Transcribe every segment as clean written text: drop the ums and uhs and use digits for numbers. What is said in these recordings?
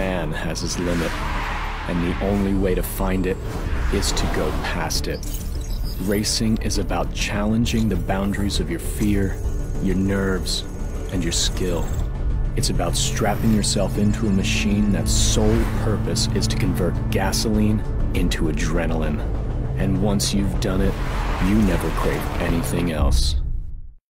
man has his limit, and the only way to find it is to go past it. Racing is about challenging the boundaries of your fear, your nerves, and your skill. It's about strapping yourself into a machine that's sole purpose is to convert gasoline into adrenaline. And once you've done it, you never crave anything else.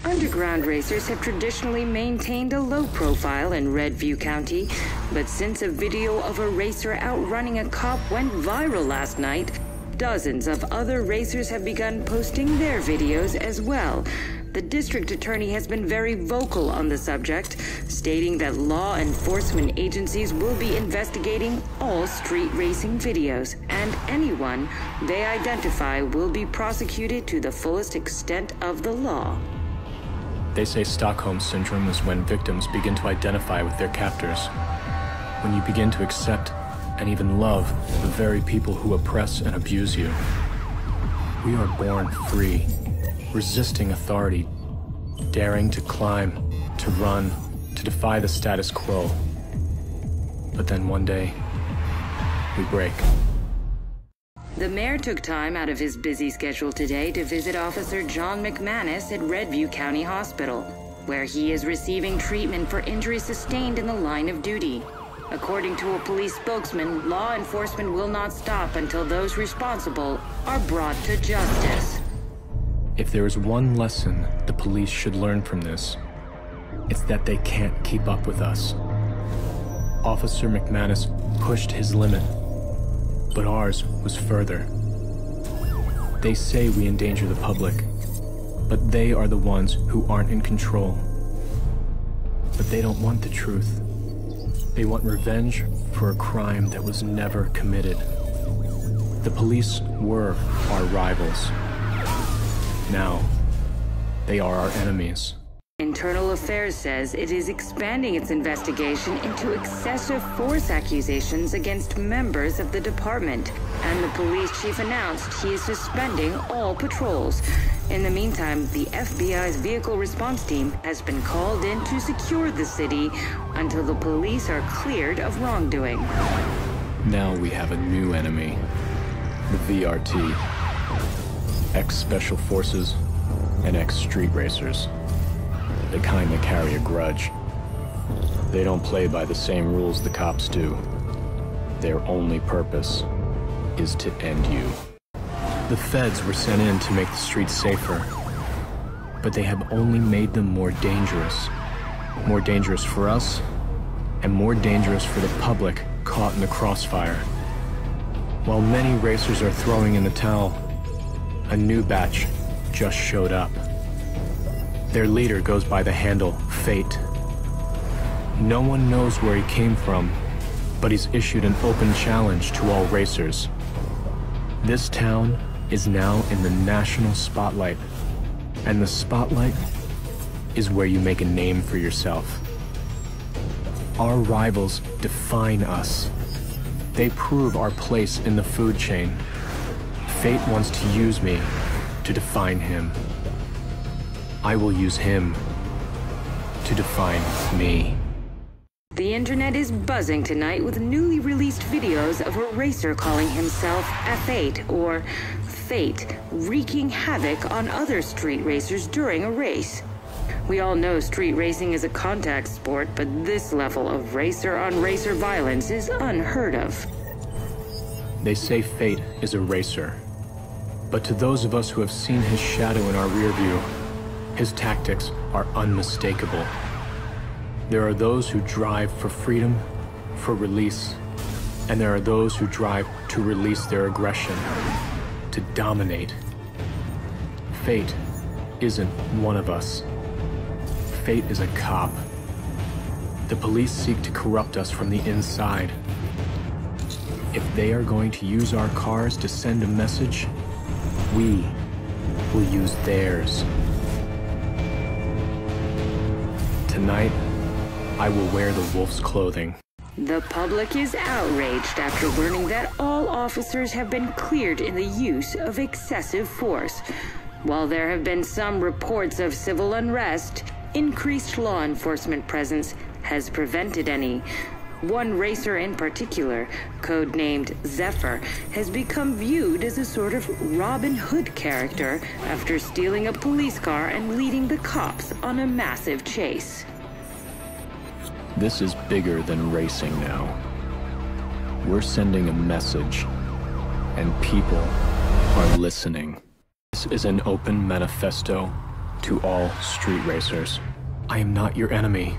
Underground racers have traditionally maintained a low profile in Redview County, but since a video of a racer outrunning a cop went viral last night, dozens of other racers have begun posting their videos as well. The district attorney has been very vocal on the subject, stating that law enforcement agencies will be investigating all street racing videos, and anyone they identify will be prosecuted to the fullest extent of the law. They say Stockholm Syndrome is when victims begin to identify with their captors. When you begin to accept and even love the very people who oppress and abuse you. We are born free, resisting authority, daring to climb, to run, to defy the status quo. But then one day, we break. The mayor took time out of his busy schedule today to visit Officer John McManus at Redview County Hospital, where he is receiving treatment for injuries sustained in the line of duty. According to a police spokesman, law enforcement will not stop until those responsible are brought to justice. If there is one lesson the police should learn from this, it's that they can't keep up with us. Officer McManus pushed his limit, but ours was further. They say we endanger the public, but they are the ones who aren't in control. But they don't want the truth. They want revenge for a crime that was never committed. The police were our rivals. Now, they are our enemies. Internal Affairs says it is expanding its investigation into excessive force accusations against members of the department, and the police chief announced he is suspending all patrols. In the meantime, the FBI's vehicle response team has been called in to secure the city until the police are cleared of wrongdoing. Now we have a new enemy, the VRT, ex-Special Forces and ex-Street Racers. The kind that carry a grudge. They don't play by the same rules the cops do. Their only purpose is to end you. The feds were sent in to make the streets safer, but they have only made them more dangerous. More dangerous for us, and more dangerous for the public caught in the crossfire. While many racers are throwing in the towel, a new batch just showed up. Their leader goes by the handle Fate. No one knows where he came from, but he's issued an open challenge to all racers. This town is now in the national spotlight, and the spotlight is where you make a name for yourself. Our rivals define us. They prove our place in the food chain. Fate wants to use me to define him. I will use him to define me. The internet is buzzing tonight with newly released videos of a racer calling himself F8, or Fate, wreaking havoc on other street racers during a race. We all know street racing is a contact sport, but this level of racer-on-racer violence is unheard of. They say Fate is a racer, but to those of us who have seen his shadow in our rear view, his tactics are unmistakable. There are those who drive for freedom, for release, and there are those who drive to release their aggression, to dominate. Fate isn't one of us. Fate is a cop. The police seek to corrupt us from the inside. If they are going to use our cars to send a message, we will use theirs. Tonight, I will wear the wolf's clothing. The public is outraged after learning that all officers have been cleared in the use of excessive force. While there have been some reports of civil unrest, increased law enforcement presence has prevented any. One racer in particular, codenamed Zephyr, has become viewed as a sort of Robin Hood character after stealing a police car and leading the cops on a massive chase. This is bigger than racing now. We're sending a message, and people are listening. This is an open manifesto to all street racers. I am not your enemy.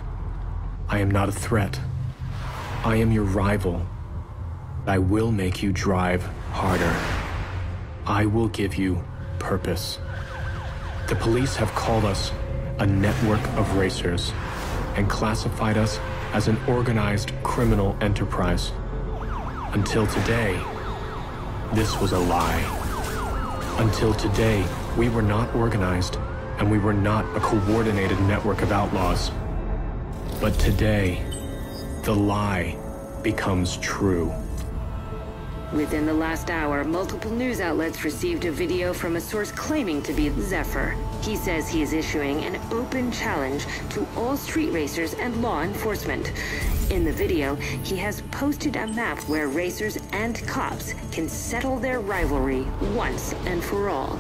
I am not a threat. I am your rival. I will make you drive harder. I will give you purpose. The police have called us a network of racers and classified us as an organized criminal enterprise. Until today, this was a lie. Until today, we were not organized, and we were not a coordinated network of outlaws. But today, the lie becomes true. Within the last hour, multiple news outlets received a video from a source claiming to be Zephyr. He says he is issuing an open challenge to all street racers and law enforcement. In the video, he has posted a map where racers and cops can settle their rivalry once and for all.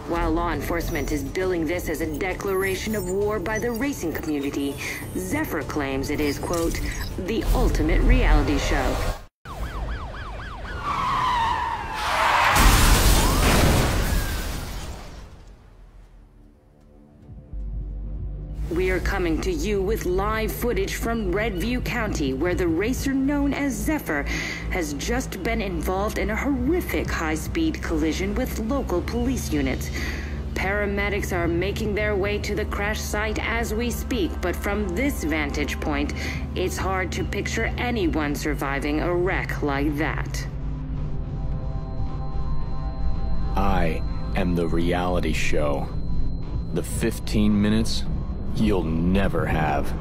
While law enforcement is billing this as a declaration of war by the racing community, Zephyr claims it is, quote, the ultimate reality show. We are coming to you with live footage from Redview County, where the racer known as Zephyr has just been involved in a horrific high-speed collision with local police units. Paramedics are making their way to the crash site as we speak, but from this vantage point, it's hard to picture anyone surviving a wreck like that. I am the reality show. The 15 minutes you'll never have.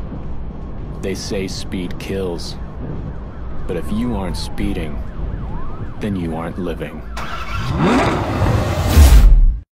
They say speed kills, but if you aren't speeding, then you aren't living.